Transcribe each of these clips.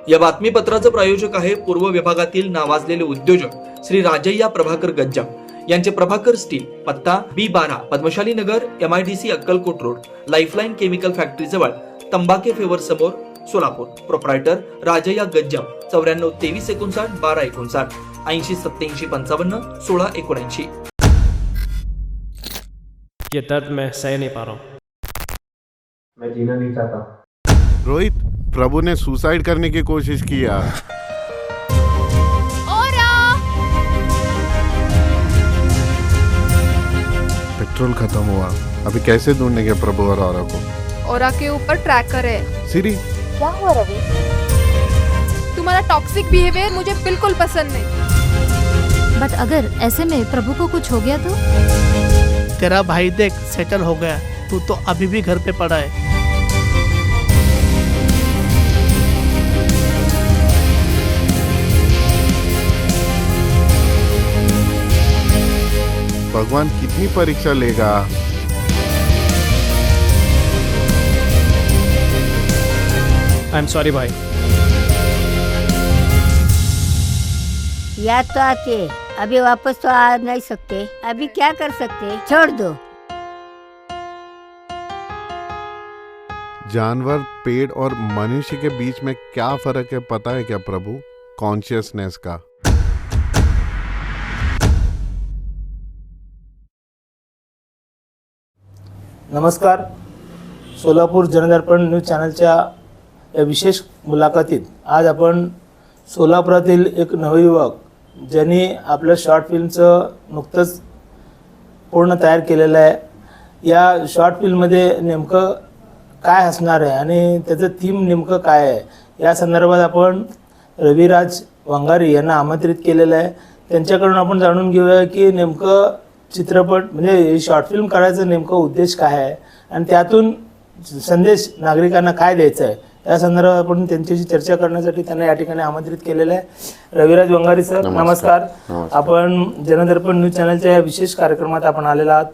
या बातमीपत्राचं प्रायोजक आहे पूर्व विभागातील नावाजलेले उद्योजक श्री राजय्या प्रभाकर गज्जाम यांचे प्रभाकर स्टील, पत्ता B12 पद्मशाली नगर, MIDC Akkalkot road, lifeline chemical factory जवळ, तंबाके फेवर समोर, सोलापूर. प्रोप्रायटर राजय्या गज्जाम 94 23 59 12 59 80 87 55 16 79. ये दर्द मैं सह नहीं पा रहा हूँ। मैं जीना नहीं चाहता। रोहित, प्रभु ने सुसाइड करने की कोशिश की यार। पेट्रोल खत्म हुआ, अभी कैसे ढूंढेंगे प्रभु और औरा को? औरा के ऊपर ट्रैकर है। सिरी, क्या हुआ रवि? तुम्हारा टॉक्सिक बिहेवियर मुझे बिल्कुल पसंद नहीं। बट अगर ऐसे में प्रभु को कुछ हो गया तो? तेरा भाई देख सेटल हो गया, तू तो अभी भी घर पे पड़ा है। भगवान कितनी परीक्षा लेगा? आई एम सॉरी भाई। याद तो आती है, अभी वापस तो आ नहीं सकते, अभी क्या कर सकते, छोड़ दो। जानवर, पेड़ और मनुष्य के बीच में क्या फर्क है पता है क्या प्रभु? कॉन्शियसनेस का। नमस्कार. सोलापूर जनदर्पण न्यूज चॅनलच्या या विशेष मुलाखतीत आज आपण सोलापुरातील एक नवयुवक ज्यांनी आपलं शॉर्ट फिल्मचं नुकतंच पूर्ण तयार केलेलं आहे. या शॉर्ट फिल्ममध्ये नेमकं काय असणार आहे आणि त्याचं थीम नेमकं काय आहे या संदर्भात आपण रविराज वंगारी यांना आमंत्रित केलेलं आहे. त्यांच्याकडून आपण जाणून घेऊया की नेमकं चित्रपट म्हणजे शॉर्ट फिल्म करायचं नेमकं उद्देश काय आहे आणि त्यातून संदेश नागरिकांना काय द्यायचा आहे या संदर्भात आपण त्यांच्याशी चर्चा करण्यासाठी त्यांना या ठिकाणी आमंत्रित केलेलं आहे. रविराज वंगारी सर, नमस्कार. आपण जनदर्पण न्यूज चॅनलच्या या विशेष कार्यक्रमात आपण आलेला आहात.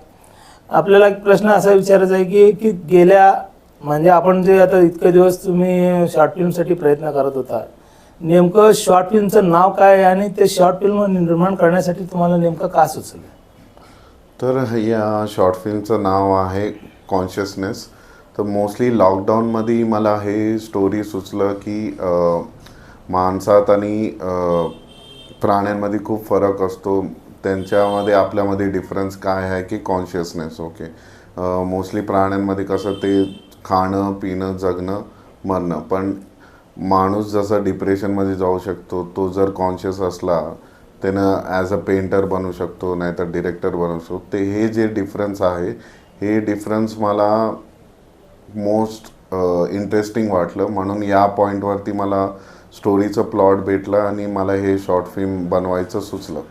आपल्याला एक प्रश्न असा विचारायचा आहे की गेल्या म्हणजे आपण जे आता इतके दिवस तुम्ही शॉर्ट फिल्मसाठी प्रयत्न करत होता, नेमकं शॉर्ट फिल्मचं नाव काय आहे आणि ते शॉर्ट फिल्म निर्माण करण्यासाठी तुम्हाला नेमकं का सुचलं? तर या शॉर्ट फिल्मचं नाव आहे कॉन्शियसनेस. तर मोस्टली लॉकडाऊनमध्ये मला हे स्टोरी सुचलं की माणसात आणि प्राण्यांमध्ये खूप फरक असतो. त्यांच्यामध्ये आपल्यामध्ये डिफरन्स काय आहे की कॉन्शियसनेस. ओके, मोस्टली प्राण्यांमध्ये कसं ते खाणं, पिणं, जगणं, मरणं. पण माणूस जसा डिप्रेशनमध्ये जाऊ शकतो, तो जर कॉन्शियस असला त्यानं ॲज अ पेंटर बनू शकतो, नाहीतर डिरेक्टर बनू शकतो. ते हे जे डिफरन्स आहे, हे डिफरन्स मला मोस्ट इंटरेस्टिंग वाटलं. म्हणून या पॉईंटवरती मला स्टोरीचं प्लॉट भेटलं आणि मला हे शॉर्ट फिल्म बनवायचं सुचलं.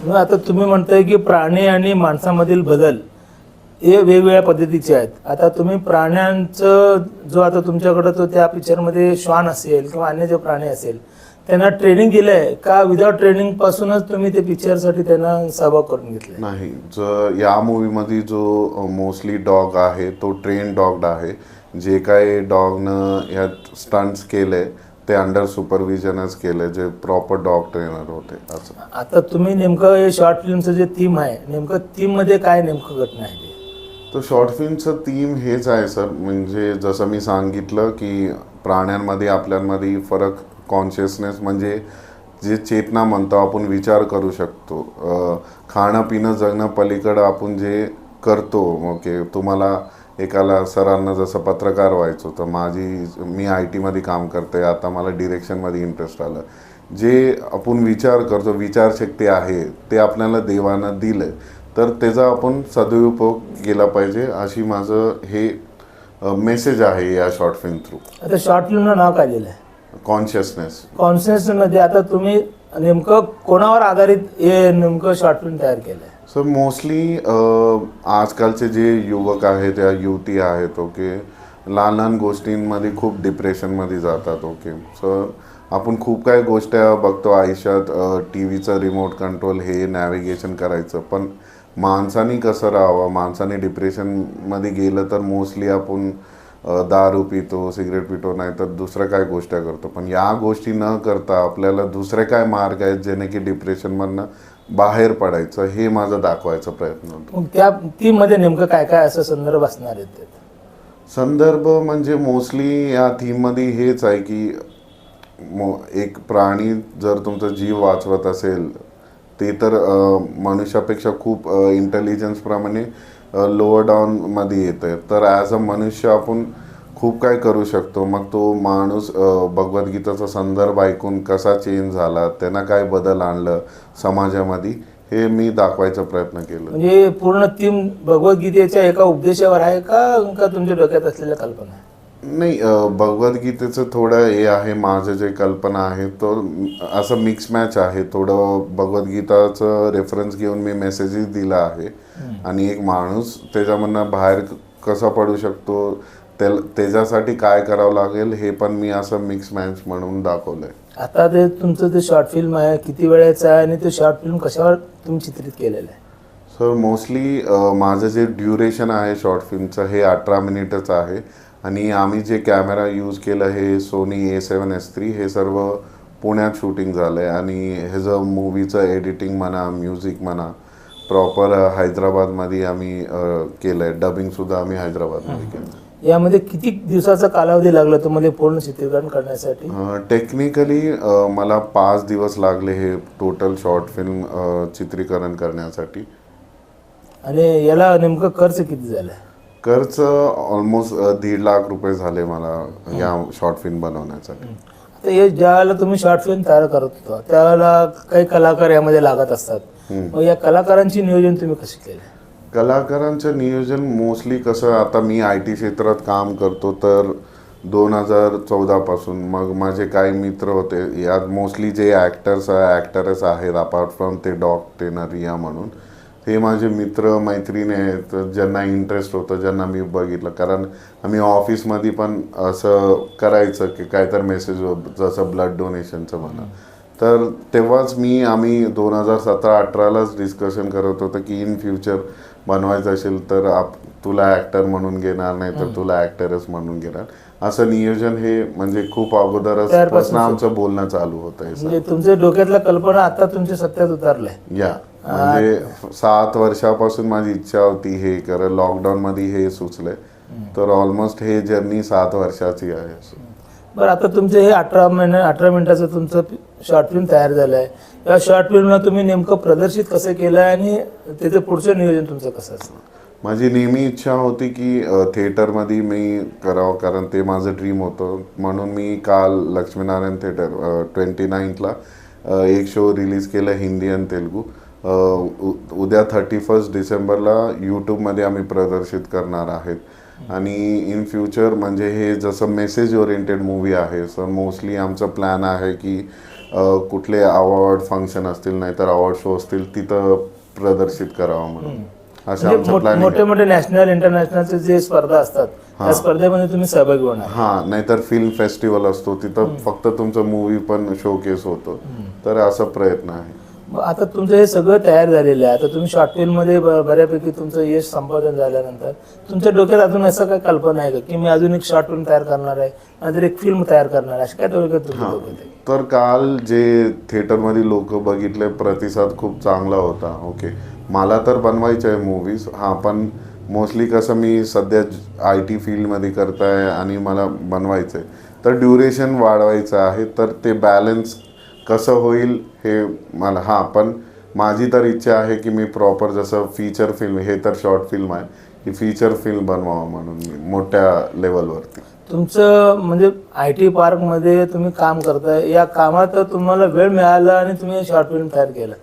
मग आता तुम्ही म्हणताय की प्राणी आणि माणसामधील बदल हे वेगवेगळ्या पद्धतीचे आहेत. आता तुम्ही प्राण्यांचं जो आता तुमच्याकडं तो त्या पिक्चरमध्ये श्वान असेल किंवा अन्य जे प्राणी असेल त्यांना ट्रेनिंग दिलं आहे का विदाउट ट्रेनिंगपासूनच तुम्ही ते पिक्चरसाठी त्यांना सहभाग करून घेतले? नाही, या मूवीमध्ये जो मोस्टली डॉग आहे तो ट्रेन डॉग आहे. जे काय डॉगनं यात स्टंट्स केले ते अंडर सुपरविजनच केले, जे प्रॉपर डॉग ट्रेनर होते. असं आता तुम्ही नेमकं हे शॉर्ट फिल्मचं जे थीम आहे, नेमकं थीममध्ये काय नेमकं घटना आहे? तर शॉर्ट फिल्मचं थीम हेच आहे सर. म्हणजे जसं मी सांगितलं की प्राण्यांमध्ये आपल्यामध्ये फरक कॉन्शियसनेस म्हणजे जे चेतना म्हणतो आपण, विचार करू शकतो. खाणं, पिणं, जगणं पलीकडं आपण जे करतो. ओके, तुम्हाला एकाला सरांना जसं पत्रकार व्हायचं तर मी IT मध्ये काम करते, आता मला डिरेक्शनमध्ये इंटरेस्ट आलं. जे आपण विचार करतो, विचारशक्ती आहे, ते आपल्याला देवानं दिलं, तर त्याचा आपण सदुपयोग केला पाहिजे, अशी माझं हे मेसेज आहे या शॉर्ट फिल्म थ्रू. आता शॉर्ट फिल्मचं नाव काय दिलं आहे? कॉन्शियसनेस. कॉन्शियसमध्ये आता तुम्ही नेमकं कोणावर आधारित हे नेमकं शॉर्ट फिल्म तयार केलं आहे? सर मोस्टली आजकालचे जे युवक आहेत या युवती आहेत, ओके, लहान लहान गोष्टींमध्ये खूप डिप्रेशनमध्ये जातात. ओके, सर आपण खूप काही गोष्टी बघतो आयुष्यात, TV चं रिमोट कंट्रोल, हे नॅव्हिगेशन करायचं. पण माणसाने कसं राहावं, माणसाने डिप्रेशनमध्ये गेलं तर मोस्टली आपण दारू पितो, सिगरेट पितो, नाही तर दुसरं काय गोष्टी करतो. पण या गोष्टी न करता आपल्याला दुसरे काय मार्ग आहेत जेणे की डिप्रेशनमधनं बाहेर पडायचं, हे माझं दाखवायचा प्रयत्न होतो. मग त्या थीममध्ये नेमकं काय काय असं संदर्भ असणार आहेत ते? संदर्भ म्हणजे मोस्टली या थीममध्ये हेच आहे की एक प्राणी जर तुमचा जीव वाचवत असेल, ते तर मनुष्यापेक्षा खूप इंटेलिजन्सप्रमाणे लोअर डाऊनमध्ये येतं आहे. तर ॲज अ मनुष्य आपण खूप काय करू शकतो. मग तो माणूस भगवद्गीताचा संदर्भ ऐकून कसा चेंज झाला, त्यांना काय बदल आणलं समाजामध्ये, हे मी दाखवायचा प्रयत्न केला. म्हणजे पूर्ण थीम भगवद्गीतेच्या एका उपदेशावर आहे का तुमच्या डोक्यात असलेल्या कल्पना आहे? नाही, भगवद्गीतेचं थोडं हे आहे, माझं जे कल्पना आहे तो असं मिक्स मॅच आहे. थोडं भगवद्गीताचं रेफरन्स घेऊन मी मेसेजेस दिला आहे आणि एक माणूस त्याच्यामधनं बाहेर कसा पडू शकतो, त्याच्यासाठी काय करावं लागेल, हे पण मी असं मिक्स मॅच म्हणून दाखवलं आहे. आता ते तुमचं ते शॉर्ट फिल्म आहे, किती वेळेचं आहे आणि ते शॉर्ट फिल्म कशावर तुम्ही चित्रित केलेलं आहे? सर मोस्टली माझं जे ड्युरेशन आहे शॉर्ट फिल्मचं हे 18 मिनिटच आहे आणि आम्ही जे कॅमेरा यूज केलं हे सोनी A7S3, हे सर्व पुण्यात शूटिंग झालं आहे आणि ह्याचं मूवीचं एडिटिंग म्हणा, म्युझिक म्हणा, प्रॉपर हैदराबादमध्ये आम्ही केलं आहे. डबिंगसुद्धा आम्ही हैदराबादमध्ये केलं. यामध्ये किती दिवसाचा कालावधी लागला तुम्हाला पूर्ण चित्रीकरण करण्यासाठी? टेक्निकली मला 5 दिवस लागले हे टोटल शॉर्ट फिल्म चित्रीकरण करण्यासाठी. आणि याला नेमकं खर्च किती झाला? खर्च ऑलमोस्ट 1.5 लाख रुपये झाले मला या शॉर्ट फिल्म बनवण्यासाठी. तर हे ज्यावेळेला तुम्ही शॉर्ट फिल्म तयार करत होता त्यावेळेला काही कलाकार यामध्ये लागत असतात, मग या कलाकारांची नियोजन तुम्ही कसे केले? कलाकारांचं नियोजन मोस्टली कसं, आता मी IT क्षेत्रात काम करतो तर 2014 पासून मग माझे काही मित्र होते यात, मोस्टली जे ॲक्टर्स आहेत अपार्ट फ्रॉम ते डॉग ट्रेनर रिया म्हणून, ते माझे मित्र मैत्रिणी आहेत ज्यांना इंटरेस्ट होतं, ज्यांना मी बघितलं. कारण आम्ही ऑफिसमध्ये पण असं करायचं की काहीतरी मेसेज जसं ब्लड डोनेशनचं म्हणा, तर तेव्हाच आम्ही 2017-18लाच डिस्कशन करत होतं की इन फ्युचर बनवायचं असेल तर तुला ॲक्टर म्हणून घेणार, नाही तर तुला ॲक्टरच म्हणून घेणार, असं नियोजन हे म्हणजे खूप अगोदरच आमचं बोलणं चालू होतं. म्हणजे तुमच्या डोक्यातल्या कल्पना आता तुमच्या सत्यात उतरल्या? या म्हणजे 7 वर्षापासून माझी इच्छा होती हे कर, लॉकडाऊनमध्ये हे सुचलंय, तर ऑलमोस्ट हे जर्नी 7 वर्षाची आहे. बरं, आता तुमचं हे 18 मिनिटाचं तुमचं शॉर्ट फिल्म तयार झालं आहे. या शॉर्ट फिल्मला तुम्ही नेमकं प्रदर्शित कसं केलं आहे आणि त्याचं पुढचं नियोजन तुमचं कसं असतं? माझी नेहमी इच्छा होती की थिएटरमध्ये मी करावं, कारण ते माझं ड्रीम होतं. म्हणून मी काल लक्ष्मीनारायण थिएटर 29ला एक शो रिलीज केलं, हिंदी आणि तेलुगू. उद्या 31 डिसेंबरला यूट्यूबमध्ये आम्ही प्रदर्शित करणार आहेत. आणि इन फ्युचर म्हणजे हे जसं मेसेज ओरिएंटेड मूवी आहे, सर मोस्टली आमचा प्लॅन आहे की कुठले अवॉर्ड फंक्शन असतील, नाहीतर अवॉर्ड शो असतील, तिथं प्रदर्शित करावं म्हणून मोठे मोठे नॅशनल इंटरनॅशनलचे जे स्पर्धा असतात त्या स्पर्धेमध्ये तुम्ही सहभागी होणार? हां, नाहीतर फिल्म फेस्टिवल असतो तिथं फक्त तुमचं मूवी पण शोकेस होतो, तर असा प्रयत्न आहे. आता तुमचं हे सगळं तयार झालेलं आहे, आता तुम्ही शॉर्ट फिल्ममध्ये बऱ्यापैकी तुमचं यश संपादन झाल्यानंतर तुमच्या डोक्यात अजून असं काय कल्पना आहे का की मी अजून एक शॉर्ट फिल्म तयार करणार आहे, नाहीतर एक फिल्म तयार करणार आहे, अशी काय डोक्यात तुमच्या डोक्यात आहे? तर काल जे थिएटरमध्ये लोक बघितले प्रतिसाद खूप चांगला होता. ओके, मला तर बनवायचं आहे मूवीज, हां, पण मोस्टली कसं मी सध्या IT फील्डमध्ये करताय आणि मला बनवायचं आहे, तर ड्युरेशन वाढवायचं आहे, तर ते बॅलन्स कसं होईल हे मला, हां, पण माझी तर इच्छा आहे की मी प्रॉपर जसं फीचर फिल्म, हे तर शॉर्ट फिल्म आहे, की फीचर फिल्म बनवावं म्हणून मी मोठ्या लेवलवरती. तुमचं म्हणजे IT पार्कमध्ये तुम्ही काम करताय, या कामात तुम्हाला वेळ मिळाला आणि तुम्ही शॉर्ट फिल्म तयार केलं.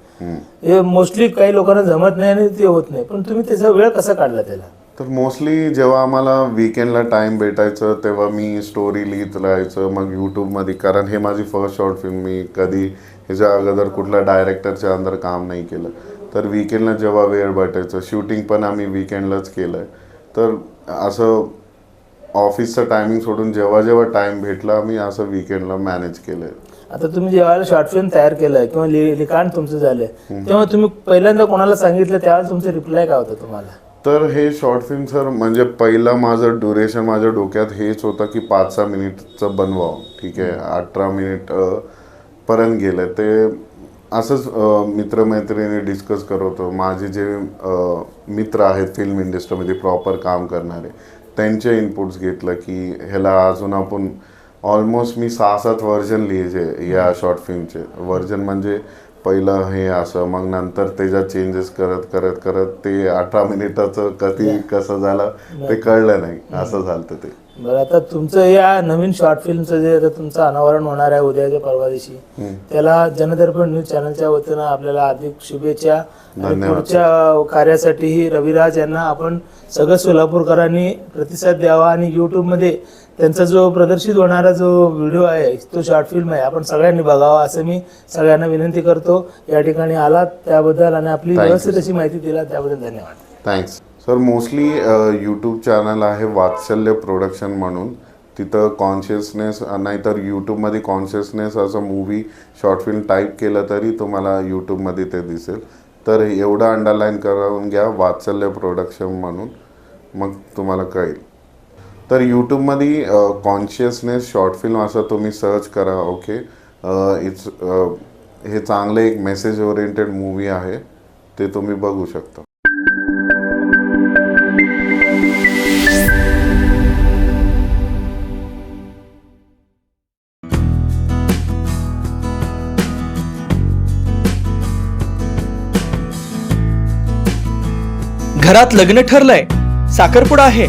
हे मोस्टली काही लोकांना जमत नाही आणि ते होत नाही, पण तुम्ही त्याचा वेळ कसा काढला त्याला? तर मोस्टली जेव्हा आम्हाला वीकेंडला टाईम भेटायचं तेव्हा मी स्टोरी लिहित राहायचं, मग यूट्यूबमध्ये, कारण हे माझी फर्स्ट शॉर्ट फिल्म, मी कधी ह्याच्या अगोदर कुठल्या डायरेक्टरच्या अंदर काम नाही केलं, तर वीकेंडला जेव्हा वेळ भेटायचं, शूटिंग पण आम्ही वीकेंडलाच केलं आहे. तर असं ऑफिसचं टायमिंग सोडून जेव्हा जेव्हा टाईम भेटला आम्ही असं वीकेंडला मॅनेज केलं आहे. आता तुम्ही जेव्हा शॉर्ट फिल्म तयार केलं किंवा लिखाण तुमचं झालं तेव्हा तुम्ही पहिल्यांदा कोणाला सांगितलं, त्यावेळेला तुमचं रिप्लाय काय होतं तुम्हाला? तर हे शॉर्ट फिल्म सर म्हणजे पहिलं माझं ड्युरेशन माझ्या डोक्यात हेच होतं की 5-6 मिनिटचं बनवावं. ठीक आहे, 18 मिनिट पर्यंत गेलं ते असंच मित्रमैत्रिणी डिस्कस करत होतो. माझे जे मित्र आहेत फिल्म इंडस्ट्रीमध्ये प्रॉपर काम करणारे त्यांचे इनपुट्स घेतलं की ह्याला अजून आपण ऑलमोस्ट मी 6-7 व्हर्जन लिहायचे या शॉर्ट फिल्मचे. व्हर्जन म्हणजे पहिलं हे असं, मग नंतर त्याच्यात चेंजेस करत करत करत ते 18 मिनिटाचं कधी कसं झालं ते कळलं नाही, असं झालं ते. बरं, आता तुमचं या नवीन शॉर्ट फिल्मचं जे आता तुमचं अनावरण होणार आहे उद्याच्या परवा दिवशी, त्याला जनदर्पण न्यूज चॅनलच्या वतीनं आपल्याला अधिक शुभेच्छा. आणि पुढच्या कार्यासाठीही रविराज यांना आपण सगळं सोलापूरकरांनी प्रतिसाद द्यावा आणि यूट्यूबमध्ये त्यांचा जो प्रदर्शित होणारा जो व्हिडिओ आहे तो शॉर्ट फिल्म आहे आपण सगळ्यांनी बघावा असं मी सगळ्यांना विनंती करतो. या ठिकाणी आलात त्याबद्दल आणि आपली व्यवस्थित अशी माहिती दिला त्याबद्दल धन्यवाद. Thanks sir. Mostly YouTube channel आहे वात्सल्य प्रोडक्शन म्हणून, तिथं कॉन्शियसनेस नाहीतर यूट्यूबमध्ये कॉन्शियसनेस असं मूवी शॉर्ट फिल्म टाईप केलं तरी तुम्हाला यूट्यूबमध्ये ते दिसेल. तर एवढं अंडरलाईन करून घ्या वात्सल्य प्रोडक्शन म्हणून, मग तुम्हाला कळेल. तर यूट्यूबमध्ये कॉन्शियसनेस शॉर्ट फिल्म असं तुम्ही सर्च करा. ओके, हे चांगलं एक मेसेज ओरिएंटेड मूवी आहे, ते तुम्ही बघू शकता. घरात लग्न ठरलंय, साखरपुडा आहे,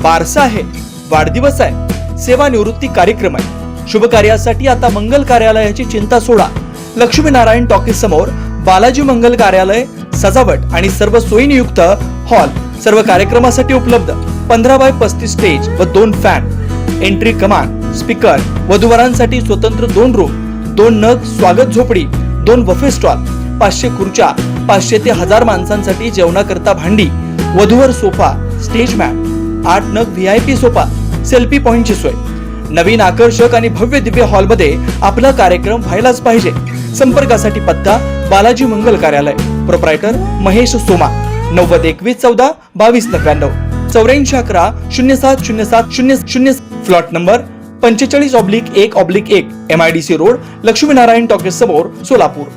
बारसा आहे, वाढदिवस आहे, सेवानिवृत्ती कार्यक्रम आहे. शुभ कार्यासाठी आता मंगल कार्यालयाची चिंता सोडा. लक्ष्मीनारायण टॉकीज समोर बालाजी मंगल कार्यालय, सजावट आणि सर्व सोयीनियुक्त हॉल सर्व कार्यक्रमासाठी उपलब्ध. 15x35 स्टेज व 2 फॅन, एंट्री कमान, स्पीकर, वधूवरांसाठी स्वतंत्र 2 रूम, 2 नग स्वागत झोपडी, 2 बफे स्टॉल, 500 खुर्च्या, 500 ते 1000 माणसांसाठी जेवणाकरता भांडी, वधूवर सोफा, स्टेज मॅट, 8 नग VIP सोफा, सेल्फी पॉइंटची सोय. नवीन आकर्षक आणि भव्य दिव्य हॉलमध्ये आपला कार्यक्रम व्हायलाच पाहिजे. संपर्कासाठी पत्ता Balaji Mangal Karyalay, proprietor Mahesh Soma, 902114 2299, 8411 070700, flat number 45/1/1, MIDC road, Laxminarayan talkies समोर, Solapur.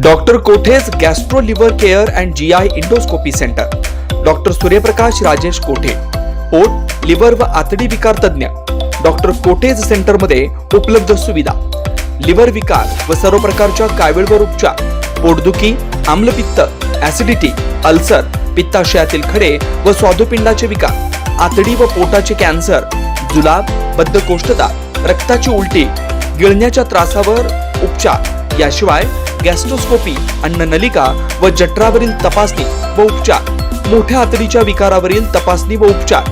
Doctor Kothe's gastro liver care and GI endoscopy centre, doctor Suryaprakash Rajesh कोठे, पोट, लिव्हर व आतडी विकार तज्ञ. डॉक्टर कोठेज सेंटर मध्ये उपलब्ध सुविधा: लिव्हर विकार व सर्व प्रकारच्या कावीळवर उपचार, पोटदुखी, आम्लपित्त, ऍसिडिटी, अल्सर, पित्ताशयातील खडे व स्वादुपिंडाचे विकार, आतडी व पोटाचे कॅन्सर, जुलाब, बद्धकोष्ठता, रक्ताची उलटी, गिळण्याच्या त्रासावर उपचार. याशिवाय गॅस्ट्रोस्कोपी, अन्ननलिका व जठरावरील तपासणी व उपचार, मोठ्या आतडीच्या विकारावरील तपासणी व उपचार,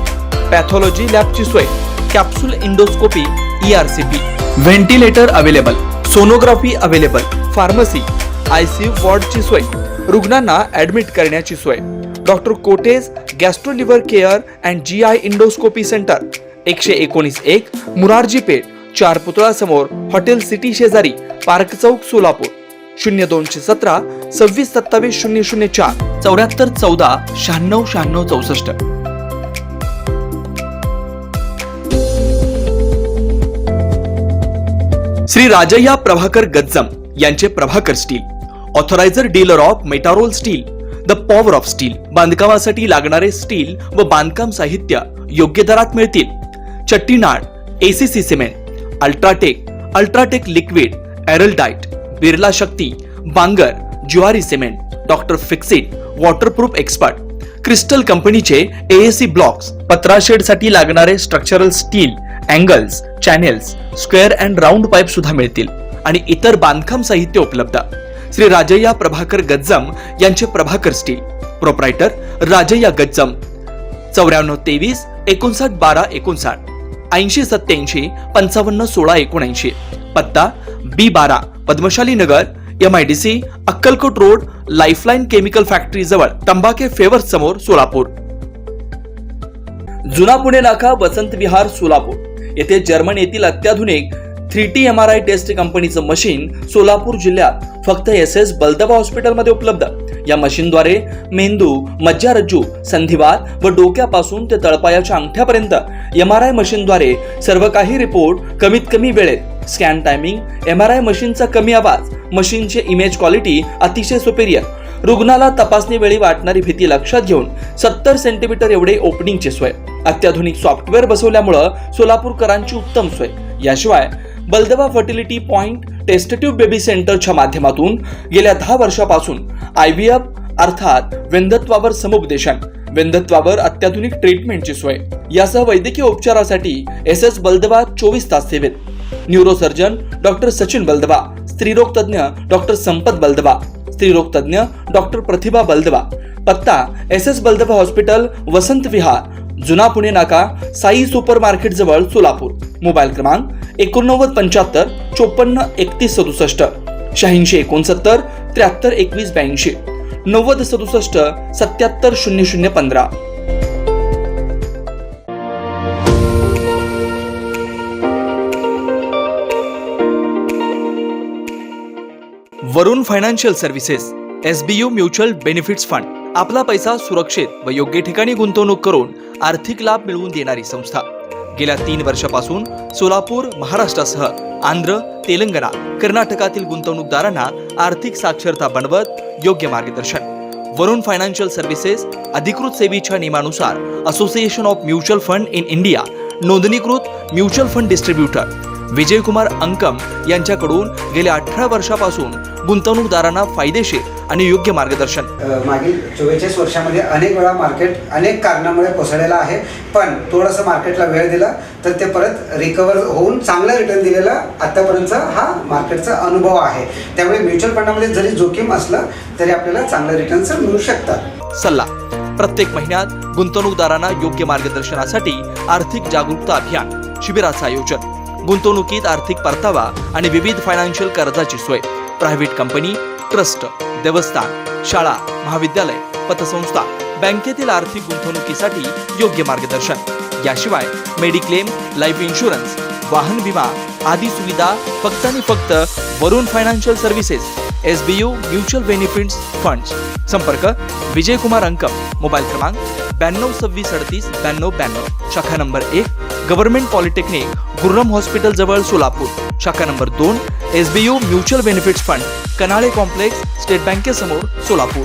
पॅथॉलॉजी लॅबची सोय, capsule endoscopy, ERCP, ventilator available, sonography available, pharmacy, ICU वॉर्डची सोय, रुग्णांना ऍडमिट करण्याची सोय. Doctor Kothe's gastro liver care and GI endoscopy centre, 119-1 Murarji Peth, 4 पुतळा समोर, हॉटेल सिटी शेजारी, पार्क चौक, सोलापूर. 0217 26 27 004, 74 14 96 96 64. श्री राजय्या प्रभाकर गज्जम यांचे Prabhakar steel, authorised dealer of Metarol steel, the power of steel. बांधकामासाठी लागणारे स्टील व बांधकाम साहित्य योग्य दरात मिळतील. Chettinad, ACC cement, UltraTech liquid, Araldite, Birla Shakti, Bangar, Zuari cement, doctor Fixit, waterproof expert, crystal कंपनीचे AAC ब्लॉक्स, पत्राशेड साठी लागणारे structural steel, angles, channels, square and round pipe सुद्धा मिळतील आणि इतर बांधकाम साहित्य उपलब्ध. श्री राजय्या प्रभाकर गज्जम यांचे प्रभाकर स्टील, प्रोप्रायटर राजय्या गज्जम, 9423 59 12 59, 8087 55 16 79, पत्ता B12 पद्मशाली नगर, MIDC Akkalkot road, lifeline chemical factory जवळ, तंबाखे फेवर्स समोर, सोलापूर. जुना पुणे नाका, वसंत विहार, सोलापूर. येथे जर्मन येथील अत्याधुनिक 3T MRI टेस्ट कंपनीचं मशीन सोलापूर जिल्ह्यात फक्त SS बलदबा हॉस्पिटलमध्ये उपलब्ध. या मशीनद्वारे मेंदू, मज्जारज्जू, संधिवात व डोक्यापासून ते तळपायाच्या अंगठ्यापर्यंत MRI मशीनद्वारे सर्व काही रिपोर्ट कमीत कमी वेळेत. स्कॅन टायमिंग, MRI मशीनचा कमी आवाज, मशीनचे इमेज क्वालिटी अतिशय सुपेरियर. रुग्णाला तपासणी वेळी वाटणारी भीती लक्षात घेऊन 70 सेंटीमीटर एवढे ओपनिंगची सोय. अत्याधुनिक सॉफ्टवेअर बसवल्यामुळं सोलापूरकरांची उत्तम सोय. याशिवाय Baldaba fertility point test tube baby सेंटरच्या माध्यमातून गेल्या 10 वर्षापासून IVF अर्थात वेंधत्वावर समुपदेशन, वेंधत्वावर अत्याधुनिक ट्रीटमेंटची सोय. यासह वैद्यकीय उपचारासाठी SS बलदबा 24 तास सेवेत. न्यूरोसर्जन डॉक्टर सचिन बलदबा, स्त्रीरोग तज्ञ डॉक्टर संपत बलदबा, स्त्रीरोग तज्ञ डॉक्टर प्रतिभा बलदबा. पत्ता SS बलदबा हॉस्पिटल, वसंत विहार, जुना पुणे नाका, साई सुपर मार्केट जवळ, सोलापूर. मोबाईल क्रमांक 8975 54 31 67, 86 69 73 21 82, 90 67 77 00 15. Varun financial services, SBU mutual benefits fund. आपला पैसा सुरक्षित व योग्य ठिकाणी गुंतवणूक करून आर्थिक लाभ मिळवून देणारी संस्था. गेल्या 3 वर्षापासून सोलापूर, महाराष्ट्रासह आंध्र, तेलंगणा, कर्नाटकातील गुंतवणूकदारांना आर्थिक साक्षरता बनवत योग्य मार्गदर्शन. वरुण फायनान्शियल सर्व्हिसेस अधिकृत सेवेच्या नियमानुसार association of mutual fund in India नोंदणीकृत mutual fund distributor Vijaykumar Ankam यांच्याकडून गेल्या 18 वर्षापासून गुंतवणूकदारांना फायदेशीर आणि योग्य मार्गदर्शन. मागील 44 वर्षामध्ये अनेक वेळा मार्केट अनेक कारणामुळे कोसळलेलं आहे, पण थोडंसं मार्केटला वेळ दिला तर ते परत रिकवर होऊन चांगलं रिटर्न दिलेला आतापर्यंतचा हा मार्केटचा अनुभव आहे. त्यामुळे म्युच्युअल फंडामध्ये जरी जोखीम असलं तरी आपल्याला चांगलं रिटर्न्स मिळू शकतात. सल्ला. प्रत्येक महिन्यात गुंतवणूकदारांना योग्य मार्गदर्शनासाठी आर्थिक जागरूकता अभियान शिबिराचं आयोजन. गुंतवणुकीत आर्थिक परतावा आणि विविध फायनान्शियल कर्जाची सोय. प्रायव्हेट कंपनी, ट्रस्ट, देवस्थान, शाळा, महाविद्यालय, पतसंस्था, बँकेतील आर्थिक गुंतवणुकीसाठी योग्य मार्गदर्शन. याशिवाय मेडिक्लेम, लाईफ इन्शुरन्स, वाहन विमा आदी सुविधा फक्त आणि फक्त Varun financial services, SBU mutual benefits funds. संपर्क विजयकुमार अंकम. मोबाईल क्रमांक 92 26 38 92 92. शाखा number 1 government polytechnic, Gurram hospital जवळ, सोलापूर. शाखा number 2 SBU mutual benefits fund, Kanale complex, state बँकेसमोर, सोलापूर.